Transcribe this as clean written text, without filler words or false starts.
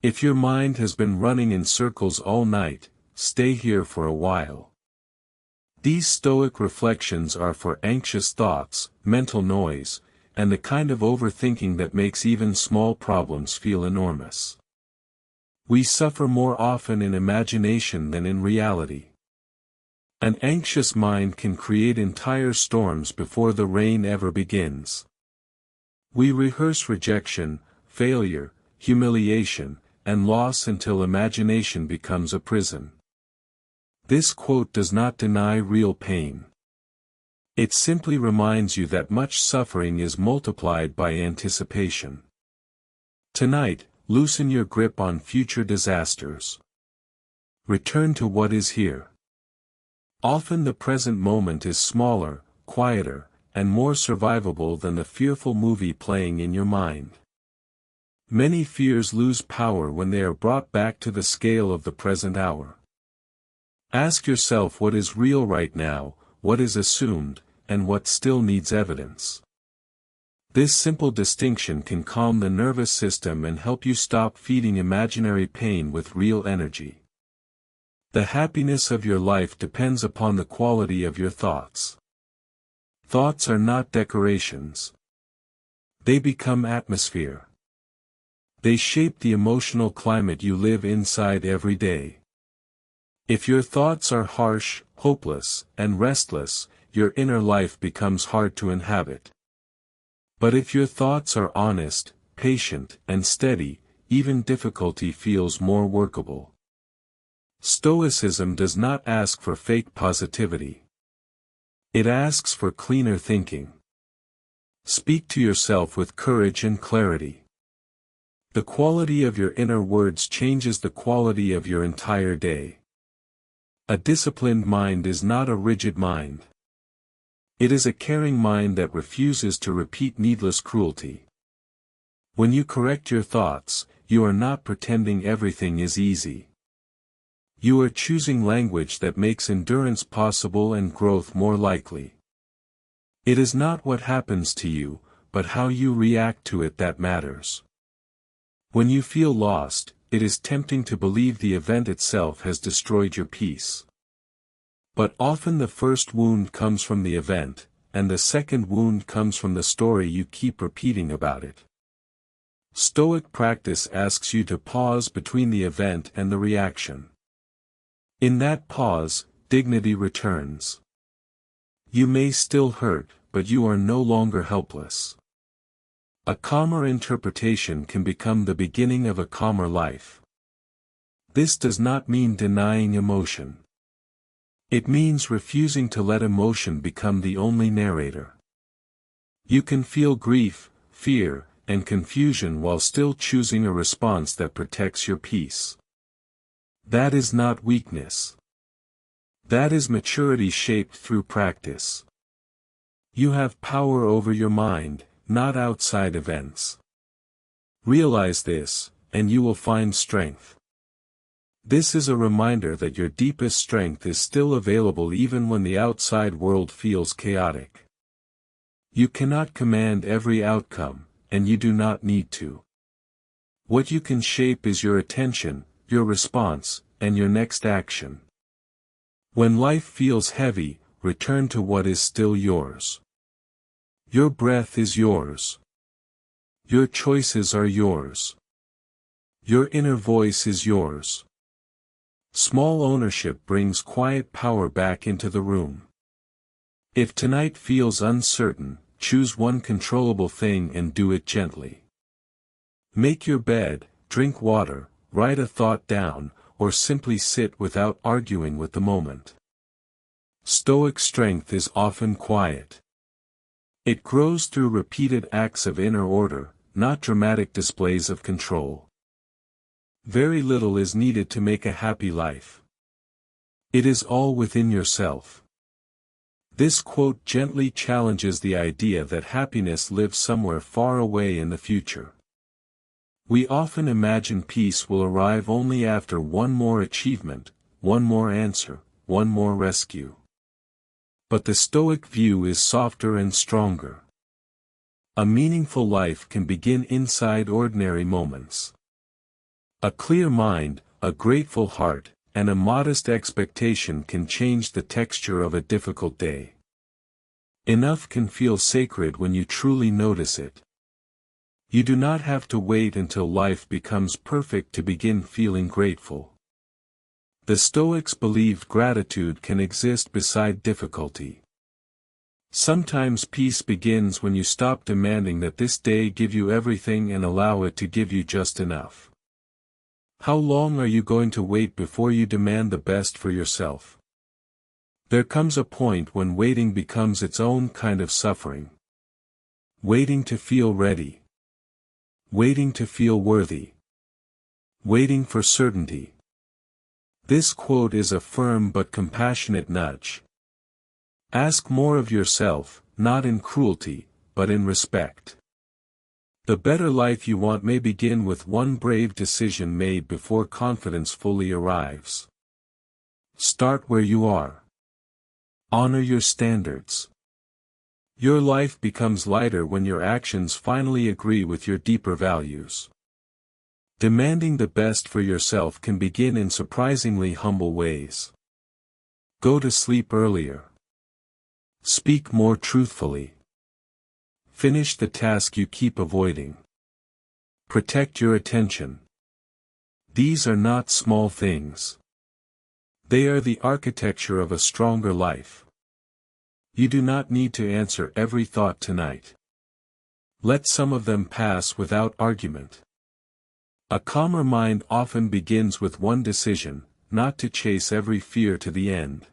If your mind has been running in circles all night, stay here for a while. These Stoic reflections are for anxious thoughts, mental noise, and the kind of overthinking that makes even small problems feel enormous. We suffer more often in imagination than in reality. An anxious mind can create entire storms before the rain ever begins. We rehearse rejection, failure, humiliation, and loss until imagination becomes a prison. This quote does not deny real pain. It simply reminds you that much suffering is multiplied by anticipation. Tonight, loosen your grip on future disasters. Return to what is here. Often the present moment is smaller, quieter, and more survivable than the fearful movie playing in your mind. Many fears lose power when they are brought back to the scale of the present hour. Ask yourself what is real right now, what is assumed, and what still needs evidence. This simple distinction can calm the nervous system and help you stop feeding imaginary pain with real energy. The happiness of your life depends upon the quality of your thoughts. Thoughts are not decorations. They become atmosphere. They shape the emotional climate you live inside every day. If your thoughts are harsh, hopeless, and restless, your inner life becomes hard to inhabit. But if your thoughts are honest, patient, and steady, even difficulty feels more workable. Stoicism does not ask for fake positivity. It asks for cleaner thinking. Speak to yourself with courage and clarity. The quality of your inner words changes the quality of your entire day. A disciplined mind is not a rigid mind. It is a caring mind that refuses to repeat needless cruelty. When you correct your thoughts, you are not pretending everything is easy. You are choosing language that makes endurance possible and growth more likely. It is not what happens to you, but how you react to it that matters. When you feel lost, it is tempting to believe the event itself has destroyed your peace. But often the first wound comes from the event, and the second wound comes from the story you keep repeating about it. Stoic practice asks you to pause between the event and the reaction. In that pause, dignity returns. You may still hurt, but you are no longer helpless. A calmer interpretation can become the beginning of a calmer life. This does not mean denying emotion. It means refusing to let emotion become the only narrator. You can feel grief, fear, and confusion while still choosing a response that protects your peace. That is not weakness. That is maturity shaped through practice. You have power over your mind, not outside events. Realize this, and you will find strength. This is a reminder that your deepest strength is still available even when the outside world feels chaotic. You cannot command every outcome, and you do not need to. What you can shape is your attention, your response, and your next action. When life feels heavy, return to what is still yours. Your breath is yours. Your choices are yours. Your inner voice is yours. Small ownership brings quiet power back into the room. If tonight feels uncertain, choose one controllable thing and do it gently. Make your bed, drink water, write a thought down, or simply sit without arguing with the moment. Stoic strength is often quiet. It grows through repeated acts of inner order, not dramatic displays of control. Very little is needed to make a happy life. It is all within yourself. This quote gently challenges the idea that happiness lives somewhere far away in the future. We often imagine peace will arrive only after one more achievement, one more answer, one more rescue. But the Stoic view is softer and stronger. A meaningful life can begin inside ordinary moments. A clear mind, a grateful heart, and a modest expectation can change the texture of a difficult day. Enough can feel sacred when you truly notice it. You do not have to wait until life becomes perfect to begin feeling grateful. The Stoics believed gratitude can exist beside difficulty. Sometimes peace begins when you stop demanding that this day give you everything and allow it to give you just enough. How long are you going to wait before you demand the best for yourself? There comes a point when waiting becomes its own kind of suffering. Waiting to feel ready. Waiting to feel worthy. Waiting for certainty. This quote is a firm but compassionate nudge. Ask more of yourself, not in cruelty, but in respect. The better life you want may begin with one brave decision made before confidence fully arrives. Start where you are. Honor your standards. Your life becomes lighter when your actions finally agree with your deeper values. Demanding the best for yourself can begin in surprisingly humble ways. Go to sleep earlier. Speak more truthfully. Finish the task you keep avoiding. Protect your attention. These are not small things. They are the architecture of a stronger life. You do not need to answer every thought tonight. Let some of them pass without argument. A calmer mind often begins with one decision, not to chase every fear to the end.